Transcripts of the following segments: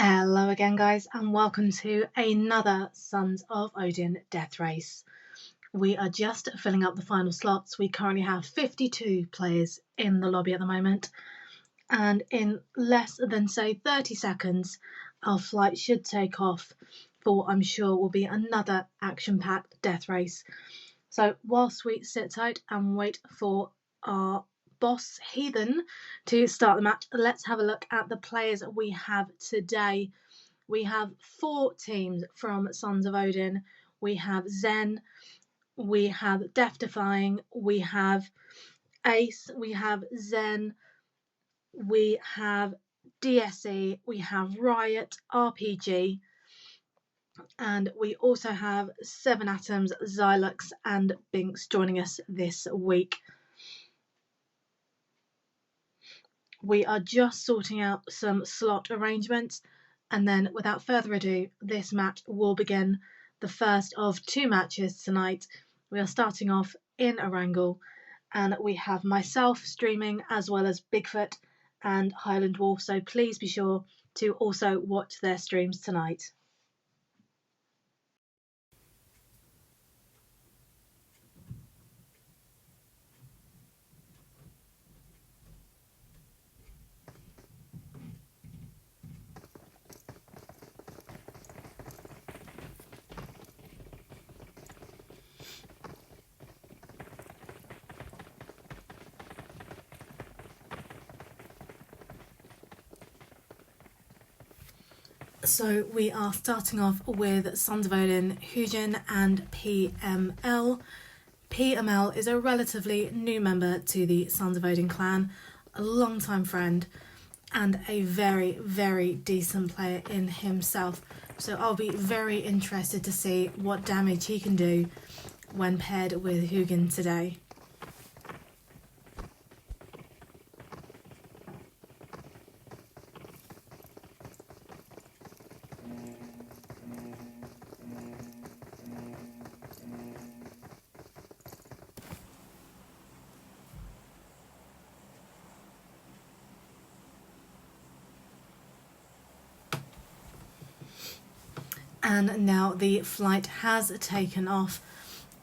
Hello again, guys, and welcome to another Sons of Odin death race. We are just filling up the final slots. We currently have 52 players in the lobby at the moment, and in less than, say, 30 seconds, our flight should take off for what I'm sure will be another action-packed death race. So whilst we sit tight and wait for our boss Heathen to start the match, let's have a look at the players we have today. We have 4 teams from Sons of Odin. We have Zen, we have Death Defying, we have Ace, we have Zen, we have DSE, we have Riot, RPG, and we also have 7 Atoms, Xylux, and Binks joining us this week. We are just sorting out some slot arrangements, and then without further ado, this match will begin. The first of 2 matches tonight. We are starting off in Erangel, and we have myself streaming as well as Bigfoot and Highland Wolf, so please be sure to also watch their streams tonight. So we are starting off with Sons of Odin, Hugin and PML. PML is a relatively new member to the Sons of Odin clan, a long-time friend, and a very, very decent player in himself. So I'll be very interested to see what damage he can do when paired with Hugin today. And now the flight has taken off,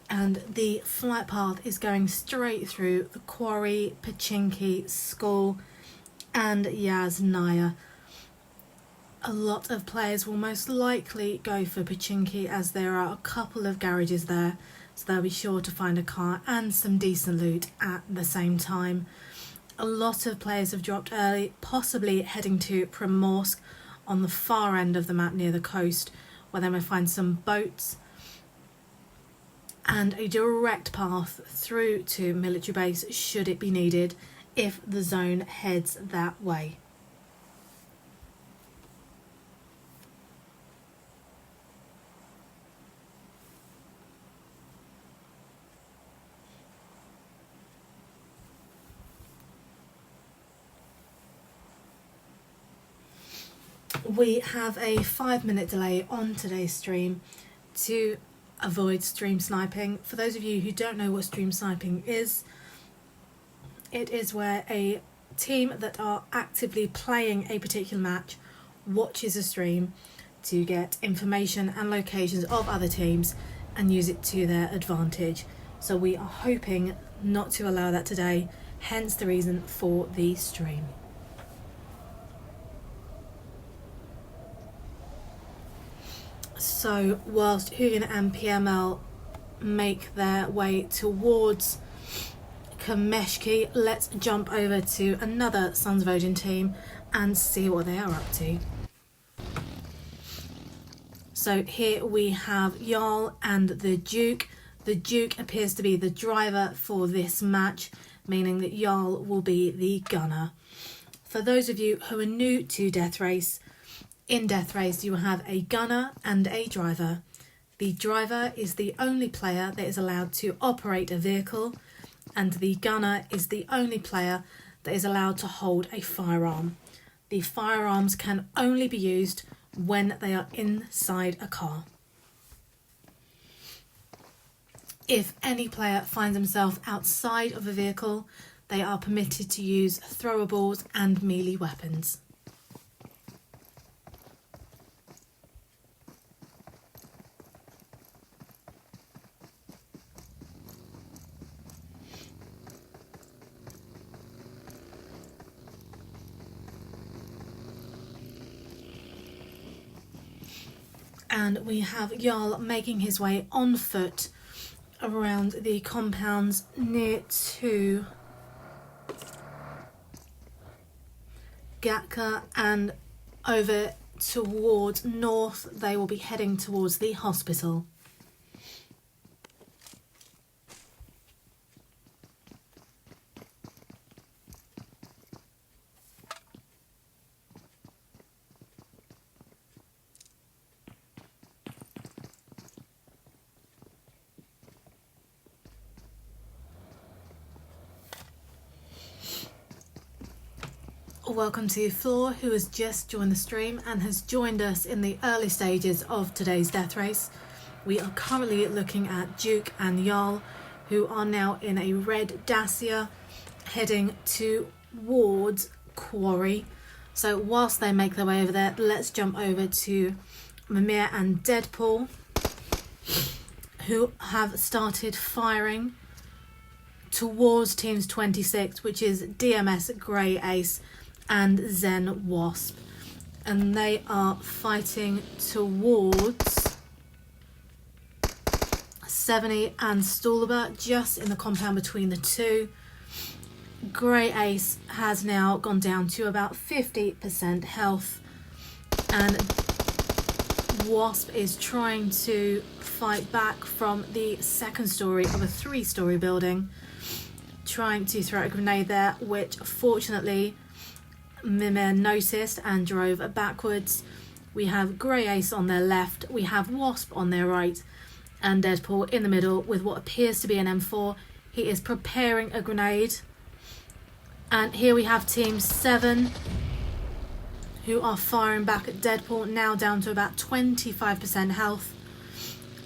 and the flight path is going straight through the quarry, Pachinki, Skull, and Yasnaya. A lot of players will most likely go for Pachinki as there are a couple of garages there, so they'll be sure to find a car and some decent loot at the same time. A lot of players have dropped early, possibly heading to Primorsk on the far end of the map near the coast, where they may find some boats and a direct path through to military base should it be needed if the zone heads that way. We have a 5-minute delay on today's stream to avoid stream sniping. For those of you who don't know what stream sniping is, it is where a team that are actively playing a particular match watches a stream to get information and locations of other teams and use it to their advantage. So we are hoping not to allow that today, hence the reason for the stream. So whilst Hugin and PML make their way towards Kameshki, let's jump over to another Sons of Odin team and see what they are up to. So here we have Jarl and the Duke. The Duke appears to be the driver for this match, meaning that Jarl will be the gunner. For those of you who are new to Death Race, in Death Race you will have a gunner and a driver. The driver is the only player that is allowed to operate a vehicle, and the gunner is the only player that is allowed to hold a firearm. The firearms can only be used when they are inside a car. If any player finds himself outside of a vehicle, they are permitted to use throwables and melee weapons. And we have Jarl making his way on foot around the compounds near to Gatka, and over towards north they will be heading towards the hospital. Welcome to Floor, who has just joined the stream and has joined us in the early stages of today's death race. We are currently looking at Duke and Jarl, who are now in a red Dacia heading towards Quarry. So whilst they make their way over there, let's jump over to Mimir and Deadpool, who have started firing towards teams 26, which is DMS Grey Ace and Zen Wasp, and they are fighting towards 70 and Stulaba, just in the compound between the two. Grey Ace has now gone down to about 50% health, and Wasp is trying to fight back from the second story of a 3-story building, trying to throw a grenade there, which fortunately Mimir noticed and drove backwards. We have Grey Ace on their left, we have Wasp on their right, and Deadpool in the middle with what appears to be an M4. He is preparing a grenade. And here we have Team 7, who are firing back at Deadpool, now down to about 25% health.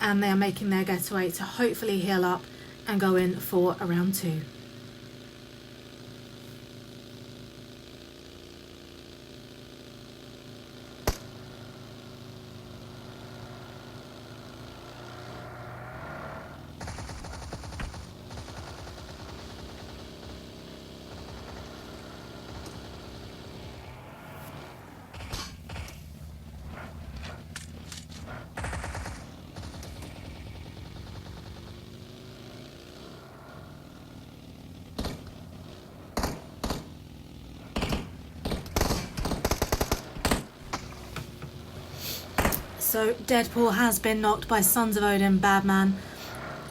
And they are making their getaway to hopefully heal up and go in for a round 2. So Deadpool has been knocked by Sons of Odin Badman,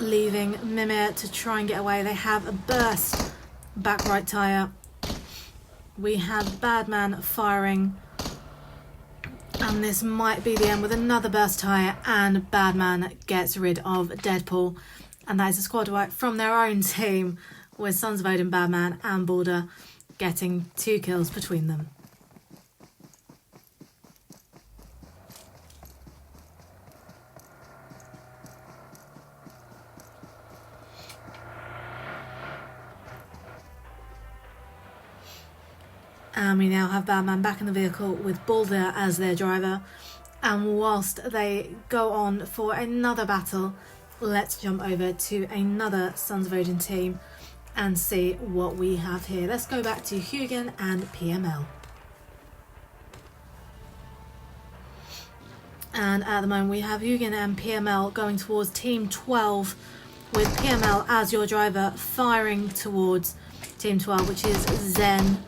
leaving Mimir to try and get away. They have a burst back right tyre. We have Badman firing, and this might be the end with another burst tyre, and Badman gets rid of Deadpool. And that is a squad wipe from their own team, with Sons of Odin Badman and Balder getting 2 kills between them. And we now have Badman back in the vehicle with Balder as their driver. And whilst they go on for another battle, let's jump over to another Sons of Odin team and see what we have here. Let's go back to Hugin and PML. And at the moment we have Hugin and PML going towards Team 12, with PML as your driver firing towards Team 12, which is Zen.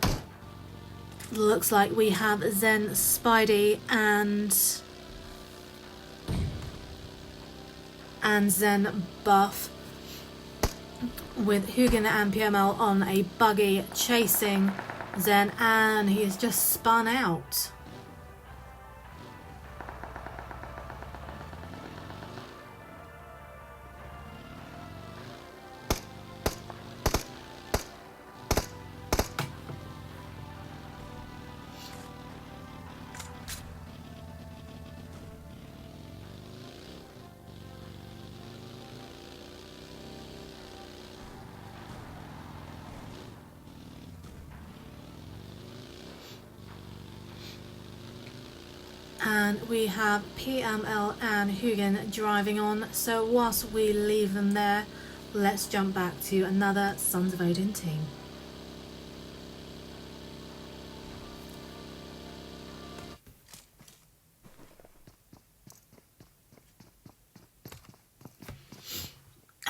Looks like we have Zen, Spidey and Zen Buff, with Hugin and PML on a buggy chasing Zen, and he has just spun out. And we have PML and Hugin driving on, so whilst we leave them there, let's jump back to another Sons of Odin team.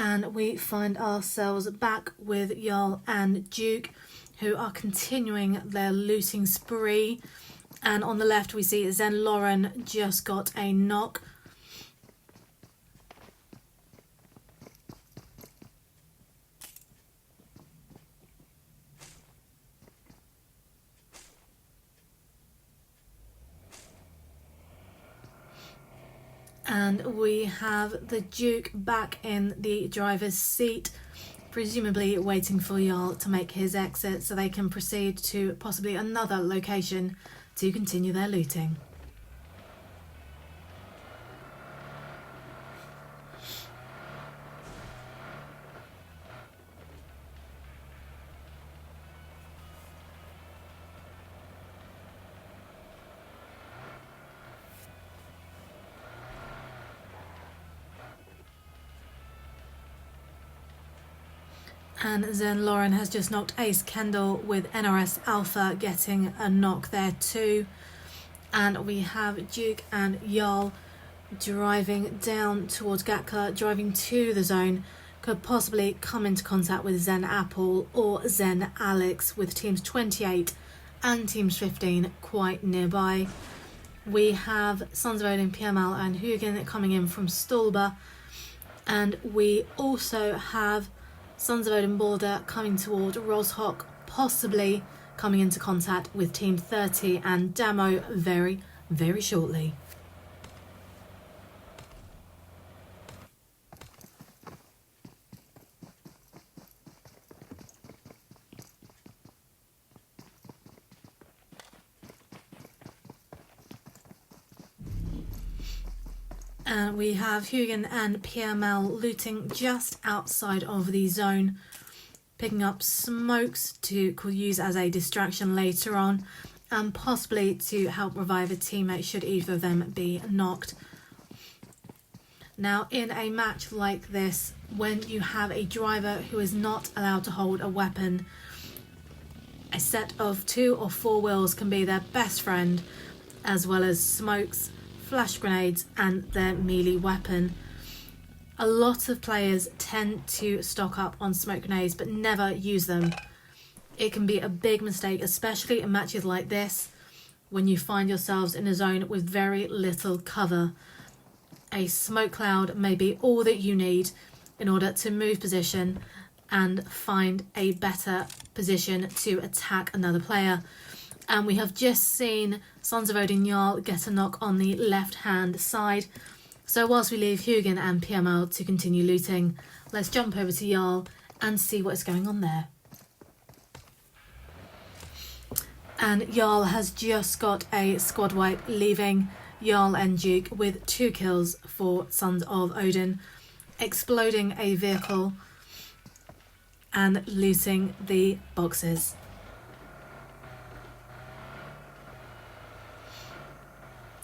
And we find ourselves back with Jarl and Duke, who are continuing their looting spree. And on the left we see Zen Lauren just got a knock. And we have the Duke back in the driver's seat, presumably waiting for Jarl to make his exit so they can proceed to possibly another location to continue their looting. And Zen Lauren has just knocked Ace Kendall with NRS Alpha getting a knock there too. And we have Duke and Jarl driving down towards Gatka, driving to the zone. Could possibly come into contact with Zen Apple or Zen Alex, with teams 28 and teams 15 quite nearby. We have Sons of Odin, PML and Hugin coming in from Stolba. And we also have Sons of Odin Border coming toward Roshok, possibly coming into contact with Team 30 and Damo very, very shortly. And we have Hugin and PML looting just outside of the zone, picking up smokes to use as a distraction later on, and possibly to help revive a teammate should either of them be knocked. Now, in a match like this, when you have a driver who is not allowed to hold a weapon, a set of 2 or 4 wheels can be their best friend, as well as smokes, flash grenades and their melee weapon. A lot of players tend to stock up on smoke grenades but never use them. It can be a big mistake, especially in matches like this, when you find yourselves in a zone with very little cover. A smoke cloud may be all that you need in order to move position and find a better position to attack another player. And we have just seen Sons of Odin Jarl get a knock on the left-hand side. So whilst we leave Hugin and PML to continue looting, let's jump over to Jarl and see what's going on there. And Jarl has just got a squad wipe, leaving Jarl and Duke with 2 kills for Sons of Odin, exploding a vehicle and looting the boxes.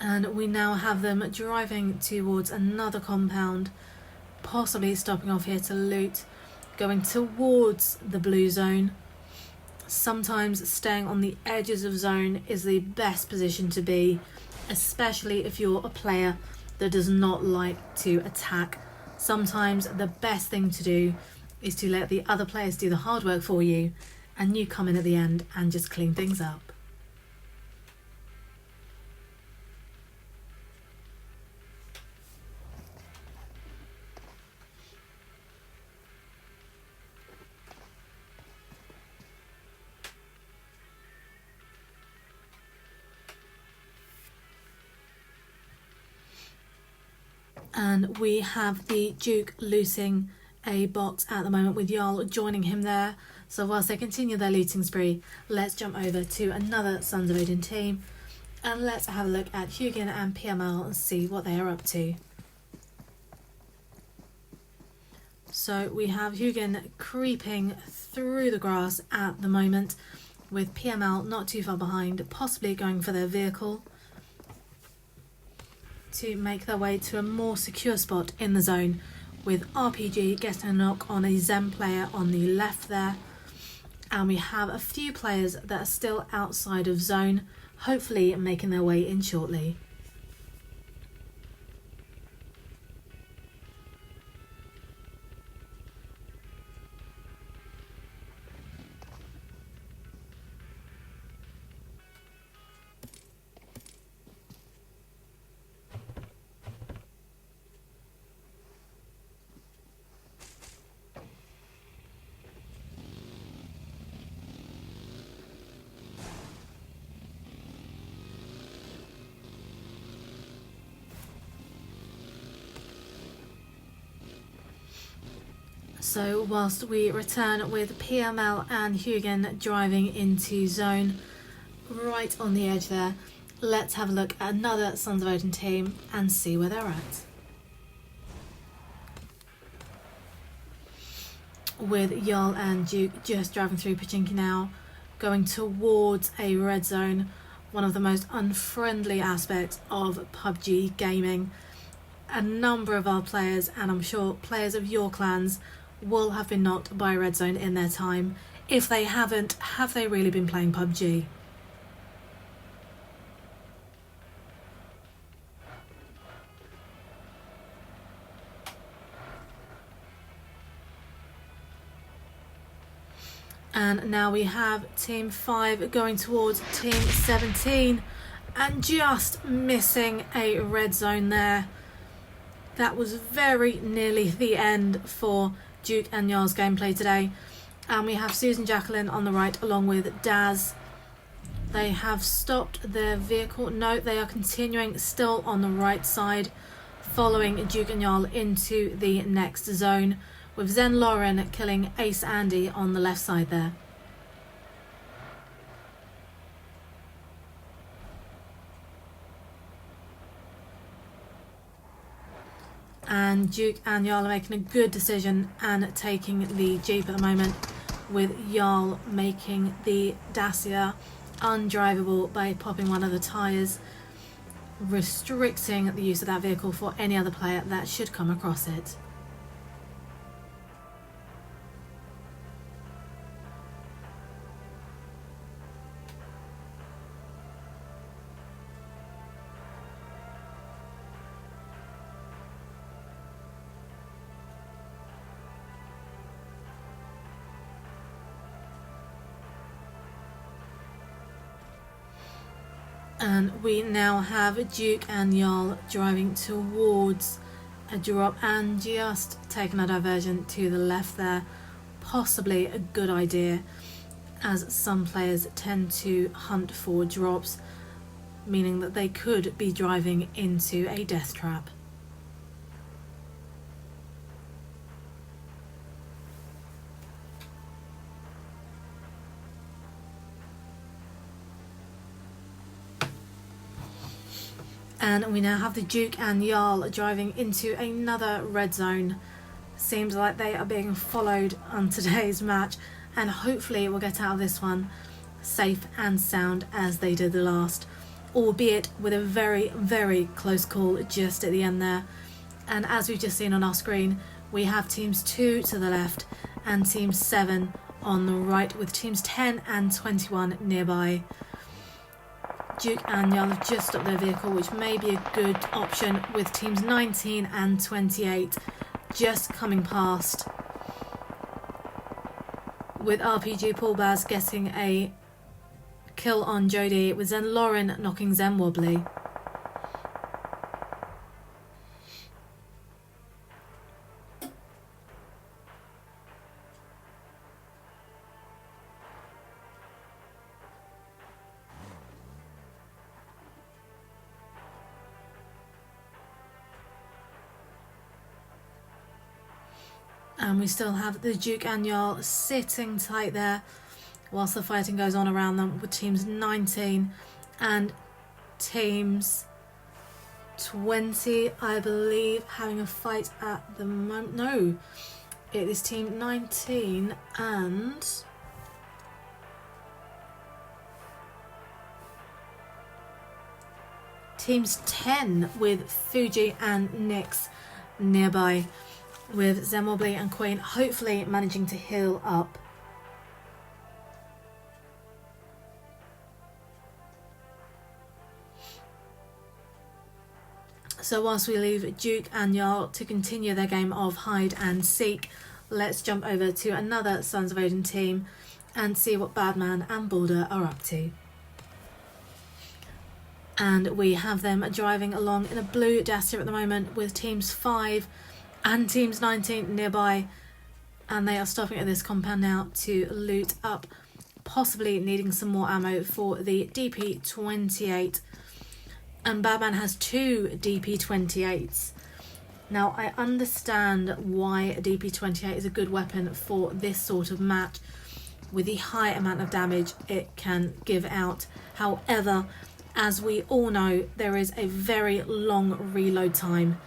And we now have them driving towards another compound, possibly stopping off here to loot, going towards the blue zone. Sometimes staying on the edges of zone is the best position to be, especially if you're a player that does not like to attack. Sometimes the best thing to do is to let the other players do the hard work for you, and you come in at the end and just clean things up. And we have the Duke looting a box at the moment, with Jarl joining him there. So whilst they continue their looting spree, let's jump over to another Sons of Odin team and let's have a look at Hugin and PML and see what they are up to. So we have Hugin creeping through the grass at the moment, with PML not too far behind, possibly going for their vehicle to make their way to a more secure spot in the zone, with RPG getting a knock on a Zen player on the left there. And we have a few players that are still outside of zone, hopefully making their way in shortly. So whilst we return with PML and Hugin driving into zone, right on the edge there, let's have a look at another Sons of Odin team and see where they're at. With Jarl and Duke just driving through Pachinki now, going towards a red zone, one of the most unfriendly aspects of PUBG gaming. A number of our players, and I'm sure players of your clans, will have been knocked by a red zone in their time. If they haven't, have they really been playing PUBG? And now we have Team 5 going towards Team 17 and just missing a red zone there. That was very nearly the end for Duke and Jarl's gameplay today. And we have Susan Jacqueline on the right along with Daz. They have stopped their vehicle. No, they are continuing still on the right side, following Duke and Jarl into the next zone, with Zen Lauren killing Ace Andy on the left side there. And Duke and Jarl are making a good decision and taking the Jeep at the moment, with Jarl making the Dacia undrivable by popping one of the tyres, restricting the use of that vehicle for any other player that should come across it. And we now have Duke and Jarl driving towards a drop and just taking a diversion to the left there. Possibly a good idea, as some players tend to hunt for drops, meaning that they could be driving into a death trap. And we now have the Duke and Jarl driving into another red zone. Seems like they are being followed on today's match, and hopefully we'll get out of this one safe and sound as they did the last, albeit with a very, very close call just at the end there. And as we've just seen on our screen, we have teams 2 to the left and team 7 on the right, with teams 10 and 21 nearby. Duke and Jarl have just stopped their vehicle, which may be a good option, with teams 19 and 28 just coming past, with RPG Paul Baz getting a kill on Jodie, with Zen Lauren knocking Zen Wobbly. And we still have the Duke and Jarl sitting tight there whilst the fighting goes on around them, with teams 19 and teams 20, I believe, having a fight at the moment. No, it is team 19 and teams 10, with Fuji and Nyx nearby, with Zemobley and Queen hopefully managing to heal up. So whilst we leave Duke and Jarl to continue their game of hide and seek, let's jump over to another Sons of Odin team and see what Badman and Balder are up to. And we have them driving along in a blue Dacia at the moment, with teams 5 and teams 19 nearby, and they are stopping at this compound now to loot up, possibly needing some more ammo for the DP28. And Badman has 2 DP28s, Now, I understand why a DP28 is a good weapon for this sort of match, with the high amount of damage it can give out. However, as we all know, there is a very long reload time,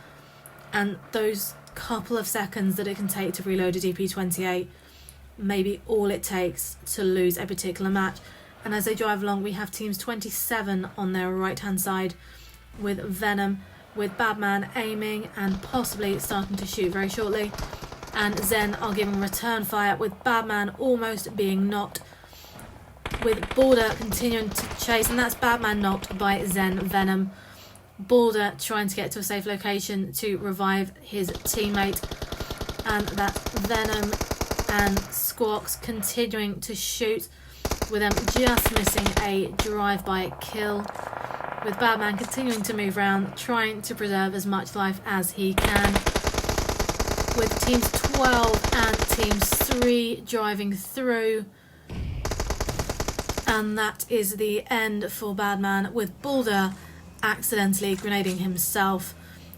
and those couple of seconds that it can take to reload a DP28 may be all it takes to lose a particular match. And as they drive along, we have teams 27 on their right hand side, with Venom, with Badman aiming and possibly starting to shoot very shortly, and Zen are giving return fire, with Badman almost being knocked, with Balder continuing to chase, and that's Badman knocked by Zen Venom. Balder trying to get to a safe location to revive his teammate, and that's Venom and Squawks continuing to shoot, with them just missing a drive-by kill, with Badman continuing to move around, trying to preserve as much life as he can, with teams 12 and teams 3 driving through. And that is the end for Badman, with Balder accidentally grenading himself,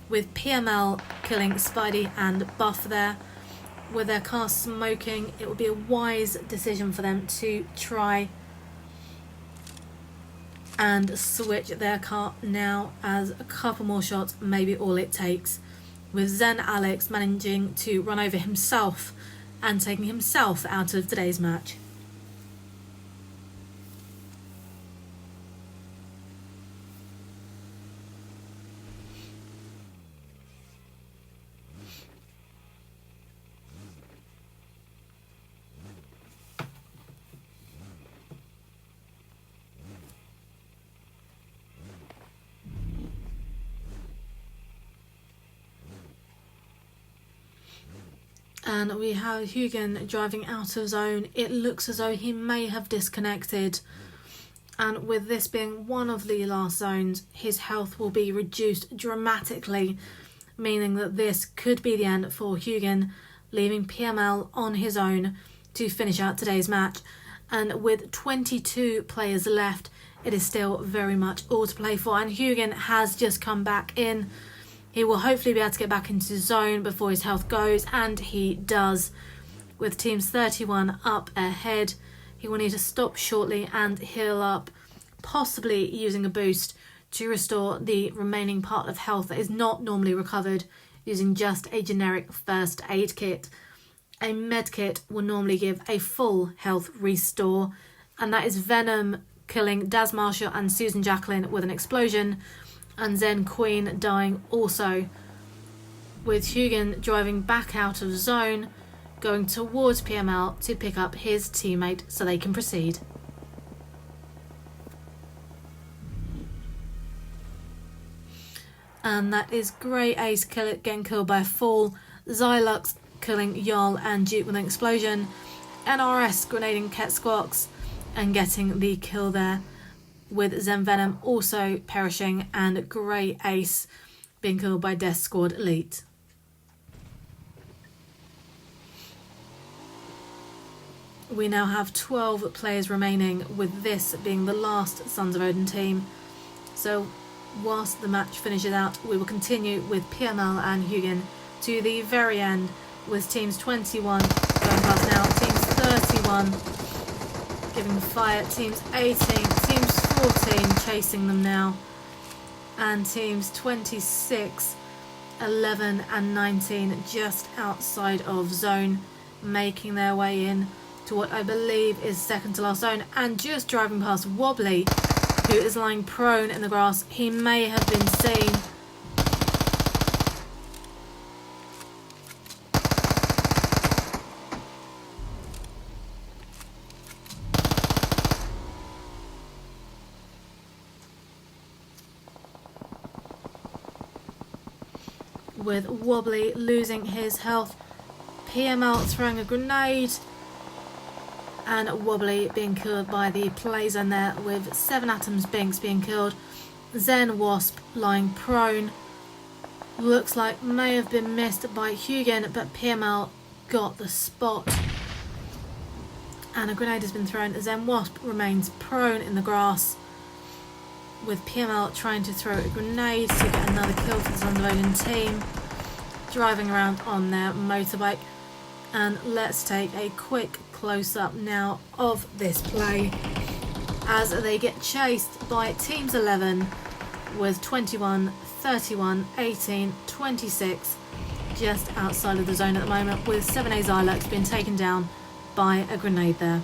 with PML killing Spidey and Buff there. With their car smoking, it would be a wise decision for them to try and switch their car now, as a couple more shots may be all it takes, with Zen Alex managing to run over himself and taking himself out of today's match. And we have Hugin driving out of zone. It looks as though he may have disconnected. And with this being one of the last zones, his health will be reduced dramatically, meaning that this could be the end for Hugin, leaving PML on his own to finish out today's match. And with 22 players left, it is still very much all to play for. And Hugin has just come back in. He will hopefully be able to get back into zone before his health goes, and he does. With teams 31 up ahead, he will need to stop shortly and heal up, possibly using a boost to restore the remaining part of health that is not normally recovered using just a generic first aid kit. A med kit will normally give a full health restore, and that is Venom killing Daz Marshall and Susan Jacqueline with an explosion, and Zen Queen dying also, with Hugin driving back out of zone, going towards PML to pick up his teammate so they can proceed. And that is Grey Ace getting killed by a fall, Xylux killing Jarl and Duke with an explosion, NRS grenading Ket Squawks and getting the kill there, with Zen Venom also perishing and Grey Ace being killed by Death Squad Elite. We now have 12 players remaining, with this being the last Sons of Odin team. So whilst the match finishes out, we will continue with PML and Hugin to the very end, with teams 21 going past now, teams 31 giving fire, teams 18, teams 14 chasing them now, and teams 26, 11 and 19 just outside of zone, making their way in to what I believe is second to last zone, and just driving past Wobbly, who is lying prone in the grass. He may have been seen. With Wobbly losing his health, PML throwing a grenade, and Wobbly being killed by the play zone there, with 7 Atoms Binks being killed. Zen Wasp lying prone. Looks like may have been missed by Hugin, but PML got the spot. And a grenade has been thrown. Zen Wasp remains prone in the grass, with PML trying to throw a grenade to get another kill for the Sons of Odin team. driving around on their motorbike. And let's take a quick close-up now of this play as they get chased by Teams 11 with 21, 31, 18, 26 just outside of the zone at the moment, with 7A Xylux being taken down by a grenade there.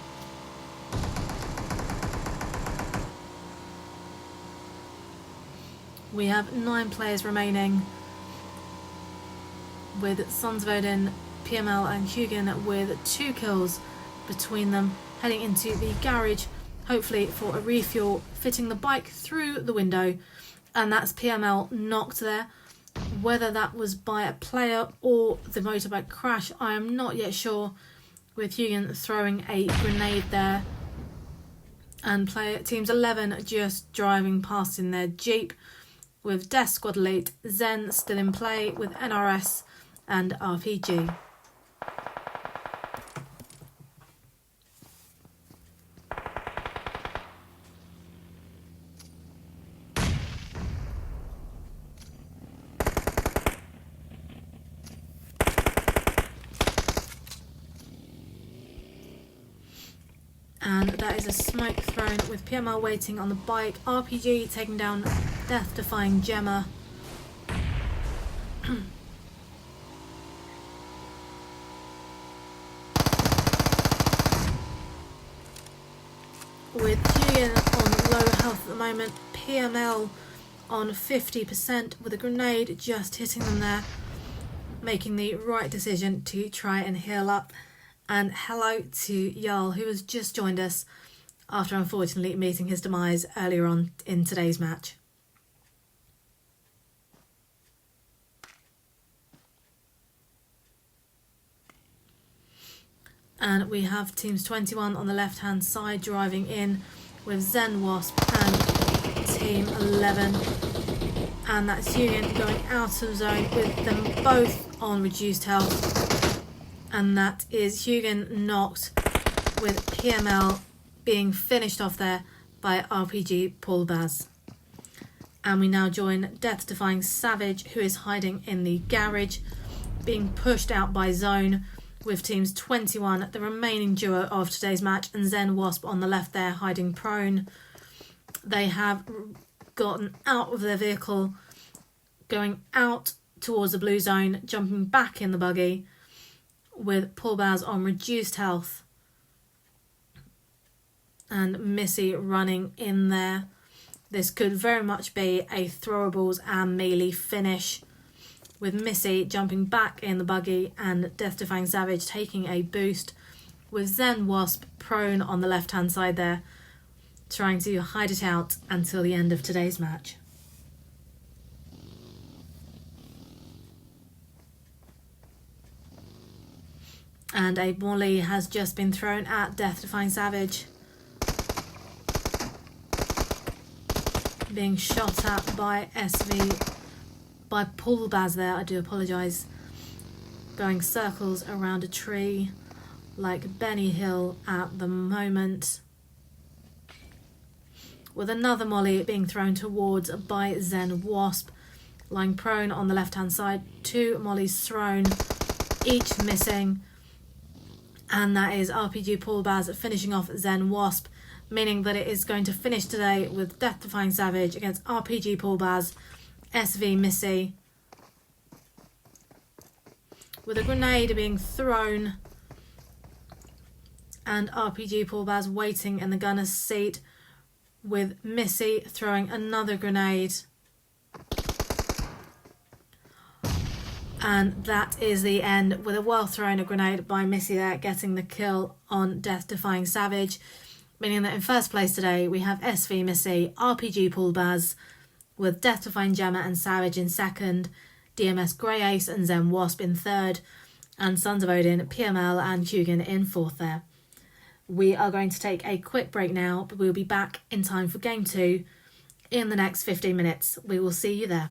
We have 9 players remaining, with Sons of Odin, PML and Hugin with 2 kills between them, heading into the garage, hopefully for a refuel, fitting the bike through the window, and that's PML knocked there. Whether that was by a player or the motorbike crash, I am not yet sure, with Hugin throwing a grenade there, and player Teams 11 just driving past in their Jeep, with Death Squad Elite, Zen still in play with NRS and RPG. And that is a smoke thrown with PML waiting on the bike. RPG taking down death-defying Gemma. With Hugin on low health at the moment, PML on 50% with a grenade just hitting them there, making the right decision to try and heal up. And hello to Jarl, who has just joined us after unfortunately meeting his demise earlier on in today's match. And we have Teams 21 on the left-hand side driving in with Zen Wasp and Team 11. And that's Hugin going out of zone with them both on reduced health. And that is Hugin knocked, with PML being finished off there by RPG Paul Baz. And we now join Death-defying Savage, who is hiding in the garage, being pushed out by zone, with Teams 21, the remaining duo of today's match, and Zen Wasp on the left there hiding prone. They have gotten out of their vehicle, going out towards the blue zone, jumping back in the buggy, with Paul Baz on reduced health and Missy running in there. This could very much be a throwables and melee finish, with Missy jumping back in the buggy and Death-defying Savage taking a boost, with Zen Wasp prone on the left hand side there, trying to hide it out until the end of today's match. And a molly has just been thrown at Death-defying Savage, being shot at by by Paul Baz there, I do apologise, going circles around a tree like Benny Hill at the moment, with another molly being thrown towards by Zen Wasp, lying prone on the left hand side. 2 mollies thrown, each missing. And that is RPG Paul Baz finishing off Zen Wasp, meaning that it is going to finish today with Death-defying Savage against RPG Paul Baz, SV Missy, with a grenade being thrown, and RPG Paul Baz waiting in the gunner's seat, with Missy throwing another grenade. And that is the end, with a well thrown grenade by Missy there, getting the kill on Death-defying Savage, meaning that in first place today we have SV Missy, RPG Paul Baz, with Death-defying Gemma and Savage in second, DMS Grey Ace and Zen Wasp in third, and Sons of Odin, PML and Hugin in fourth there. We are going to take a quick break now, but we'll be back in time for Game 2 in the next 15 minutes. We will see you there.